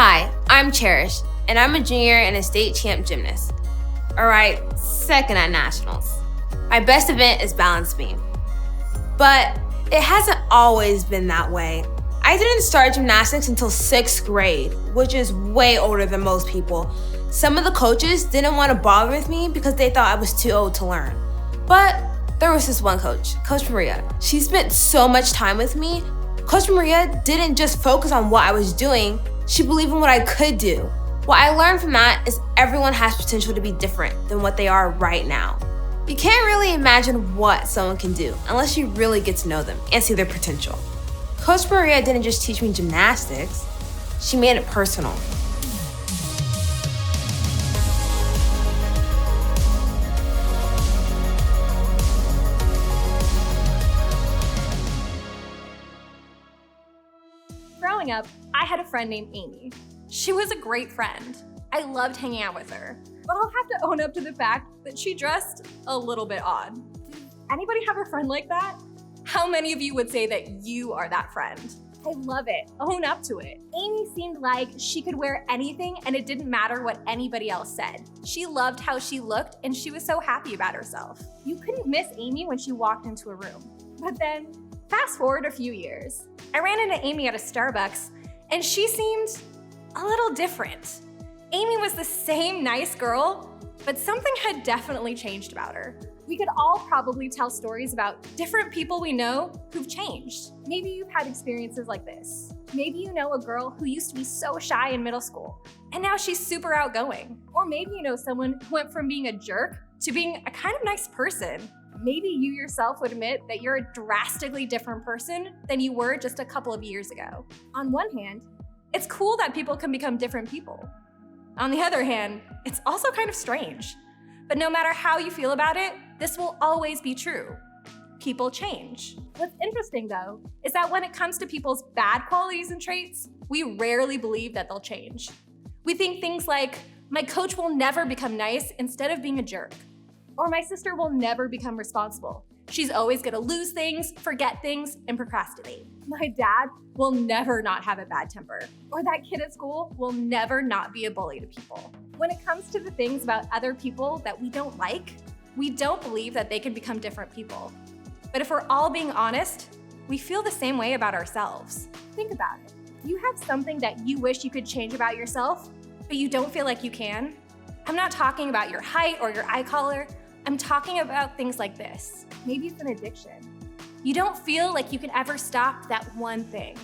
Hi, I'm Cherish, and I'm a junior and a state champ gymnast. All right, second at nationals. My best event is balance beam. But it hasn't always been that way. I didn't start gymnastics until 6th grade, which is way older than most people. Some of the coaches didn't want to bother with me because they thought I was too old to learn. But there was this one coach, Coach Maria. She spent so much time with me. Coach Maria didn't just focus on what I was doing, she believed in what I could do. What I learned from that is everyone has potential to be different than what they are right now. You can't really imagine what someone can do unless you really get to know them and see their potential. Coach Maria didn't just teach me gymnastics, she made it personal. Growing up, I had a friend named Amy. She was a great friend. I loved hanging out with her. But I'll have to own up to the fact that she dressed a little bit odd. Does anybody have a friend like that? How many of you would say that you are that friend? I love it. Own up to it. Amy seemed like she could wear anything and it didn't matter what anybody else said. She loved how she looked and she was so happy about herself. You couldn't miss Amy when she walked into a room. But then, fast forward a few years. I ran into Amy at a Starbucks and she seemed a little different. Amy was the same nice girl, but something had definitely changed about her. We could all probably tell stories about different people we know who've changed. Maybe you've had experiences like this. Maybe you know a girl who used to be so shy in middle school, and now she's super outgoing. Or maybe you know someone who went from being a jerk to being a kind of nice person. Maybe you yourself would admit that you're a drastically different person than you were just a couple of years ago. On one hand, it's cool that people can become different people. On the other hand, it's also kind of strange. But no matter how you feel about it, this will always be true. People change. What's interesting though, is that when it comes to people's bad qualities and traits, we rarely believe that they'll change. We think things like, my coach will never become nice instead of being a jerk. Or my sister will never become responsible. She's always gonna lose things, forget things, and procrastinate. My dad will never not have a bad temper. Or that kid at school will never not be a bully to people. When it comes to the things about other people that we don't like, we don't believe that they can become different people. But if we're all being honest, we feel the same way about ourselves. Think about it. Do you have something that you wish you could change about yourself, but you don't feel like you can? I'm not talking about your height or your eye color. I'm talking about things like this. Maybe it's an addiction. You don't feel like you can ever stop that one thing.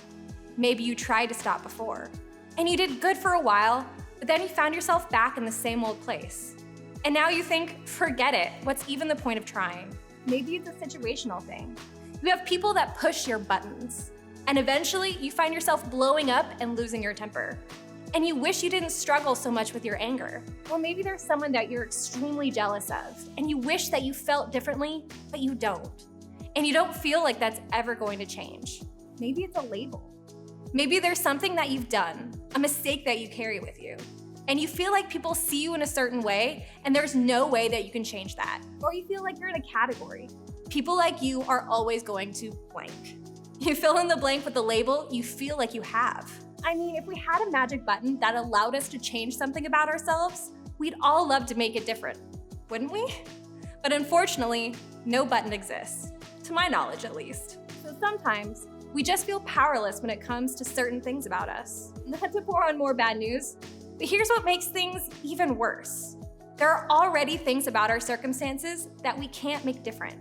Maybe you tried to stop before, and you did good for a while, but then you found yourself back in the same old place. And now you think, forget it, what's even the point of trying? Maybe it's a situational thing. You have people that push your buttons, and eventually you find yourself blowing up and losing your temper. And you wish you didn't struggle so much with your anger. Or maybe there's someone that you're extremely jealous of, and you wish that you felt differently, but you don't. And you don't feel like that's ever going to change. Maybe it's a label. Maybe there's something that you've done, a mistake that you carry with you, and you feel like people see you in a certain way, and there's no way that you can change that. Or you feel like you're in a category. People like you are always going to blank. You fill in the blank with the label you feel like you have. I mean, if we had a magic button that allowed us to change something about ourselves, we'd all love to make it different, wouldn't we? But unfortunately, no button exists, to my knowledge at least. So sometimes, we just feel powerless when it comes to certain things about us. Not to pour on more bad news, but here's what makes things even worse. There are already things about our circumstances that we can't make different.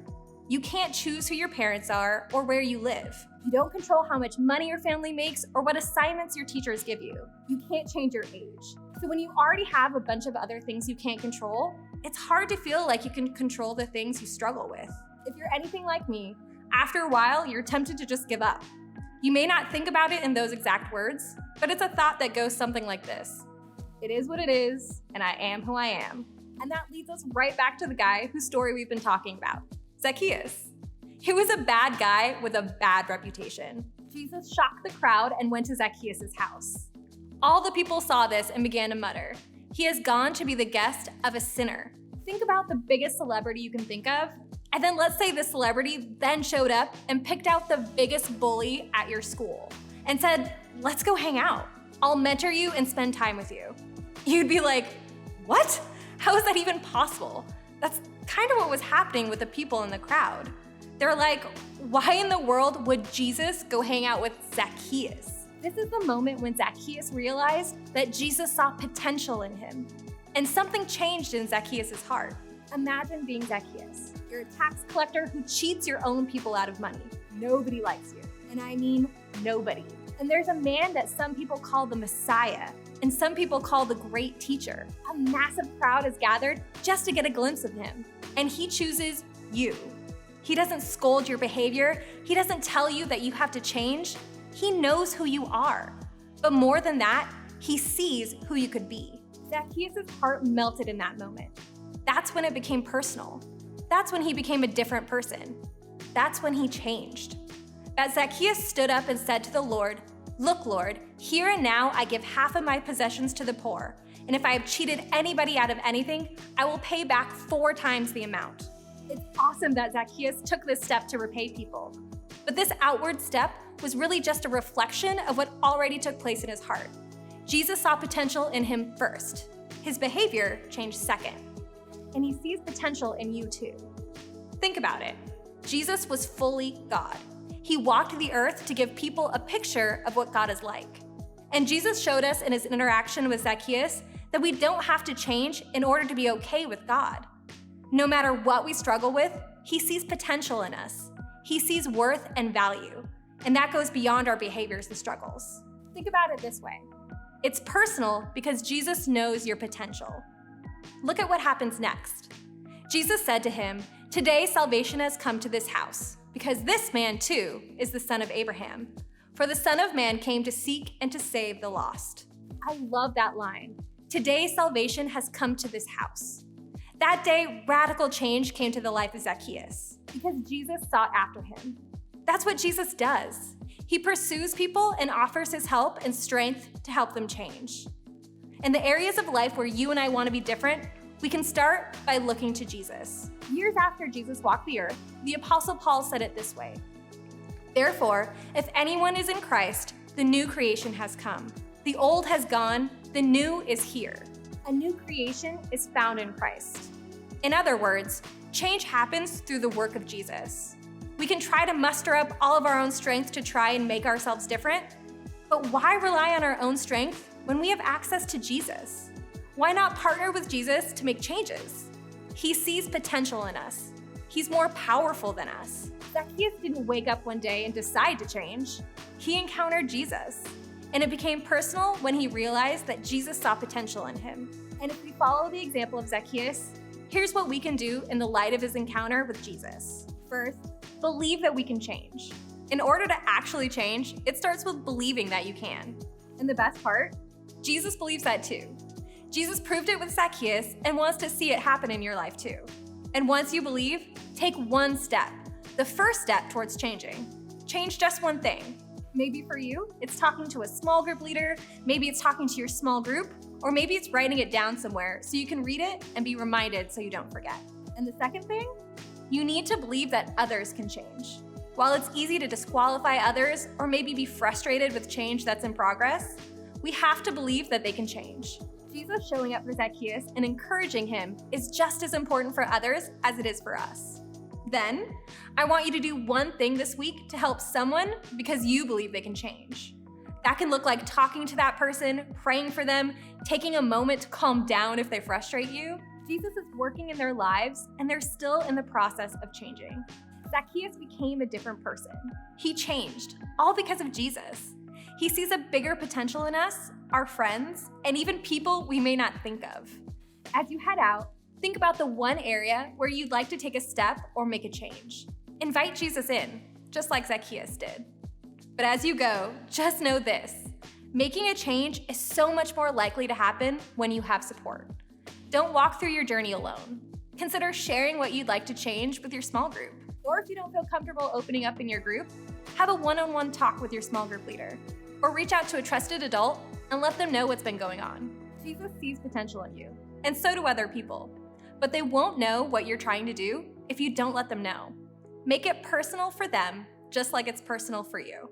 You can't choose who your parents are or where you live. You don't control how much money your family makes or what assignments your teachers give you. You can't change your age. So when you already have a bunch of other things you can't control, it's hard to feel like you can control the things you struggle with. If you're anything like me, after a while, you're tempted to just give up. You may not think about it in those exact words, but it's a thought that goes something like this. It is what it is, and I am who I am. And that leads us right back to the guy whose story we've been talking about, Zacchaeus. He was a bad guy with a bad reputation. Jesus shocked the crowd and went to Zacchaeus' house. All the people saw this and began to mutter, "He has gone to be the guest of a sinner." Think about the biggest celebrity you can think of, and then let's say this celebrity then showed up and picked out the biggest bully at your school and said, "Let's go hang out." I'll mentor you and spend time with you. You'd be like, what? How is that even possible? That's kind of what was happening with the people in the crowd. They're like, why in the world would Jesus go hang out with Zacchaeus? This is the moment when Zacchaeus realized that Jesus saw potential in him, and something changed in Zacchaeus' heart. Imagine being Zacchaeus. You're a tax collector who cheats your own people out of money. Nobody likes you, and I mean nobody. And there's a man that some people call the Messiah, and some people call the great teacher. A massive crowd is gathered just to get a glimpse of him, and he chooses you. He doesn't scold your behavior. He doesn't tell you that you have to change. He knows who you are. But more than that, he sees who you could be. Zacchaeus' heart melted in that moment. That's when it became personal. That's when he became a different person. That's when he changed. That Zacchaeus stood up and said to the Lord, "Look, Lord, here and now I give half of my possessions to the poor, and if I have cheated anybody out of anything, I will pay back 4 times the amount." It's awesome that Zacchaeus took this step to repay people. But this outward step was really just a reflection of what already took place in his heart. Jesus saw potential in him first. His behavior changed second. And he sees potential in you too. Think about it. Jesus was fully God. He walked the earth to give people a picture of what God is like. And Jesus showed us in his interaction with Zacchaeus that we don't have to change in order to be okay with God. No matter what we struggle with, he sees potential in us. He sees worth and value. And that goes beyond our behaviors and struggles. Think about it this way. It's personal because Jesus knows your potential. Look at what happens next. Jesus said to him, "Today salvation has come to this house, because this man too is the son of Abraham. For the Son of Man came to seek and to save the lost." I love that line. Today salvation has come to this house. That day, radical change came to the life of Zacchaeus because Jesus sought after him. That's what Jesus does. He pursues people and offers his help and strength to help them change. In the areas of life where you and I want to be different, we can start by looking to Jesus. Years after Jesus walked the earth, the Apostle Paul said it this way: "Therefore, if anyone is in Christ, the new creation has come. The old has gone, the new is here." A new creation is found in Christ. In other words, change happens through the work of Jesus. We can try to muster up all of our own strength to try and make ourselves different, but why rely on our own strength when we have access to Jesus? Why not partner with Jesus to make changes? He sees potential in us. He's more powerful than us. Zacchaeus didn't wake up one day and decide to change. He encountered Jesus. And it became personal when he realized that Jesus saw potential in him. And if we follow the example of Zacchaeus, here's what we can do in the light of his encounter with Jesus. First, believe that we can change. In order to actually change, it starts with believing that you can. And the best part? Jesus believes that too. Jesus proved it with Zacchaeus and wants to see it happen in your life too. And once you believe, take one step, the first step towards changing. Change just one thing. Maybe for you, it's talking to a small group leader, maybe it's talking to your small group, or maybe it's writing it down somewhere so you can read it and be reminded so you don't forget. And the second thing, you need to believe that others can change. While it's easy to disqualify others or maybe be frustrated with change that's in progress, we have to believe that they can change. Jesus showing up for Zacchaeus and encouraging him is just as important for others as it is for us. Then, I want you to do one thing this week to help someone because you believe they can change. That can look like talking to that person, praying for them, taking a moment to calm down if they frustrate you. Jesus is working in their lives, and they're still in the process of changing. Zacchaeus became a different person. He changed, all because of Jesus. He sees a bigger potential in us, our friends, and even people we may not think of. As you head out, think about the one area where you'd like to take a step or make a change. Invite Jesus in, just like Zacchaeus did. But as you go, just know this: making a change is so much more likely to happen when you have support. Don't walk through your journey alone. Consider sharing what you'd like to change with your small group. Or if you don't feel comfortable opening up in your group, have a one-on-one talk with your small group leader. Or reach out to a trusted adult and let them know what's been going on. Jesus sees potential in you, and so do other people. But they won't know what you're trying to do if you don't let them know. Make it personal for them, just like it's personal for you.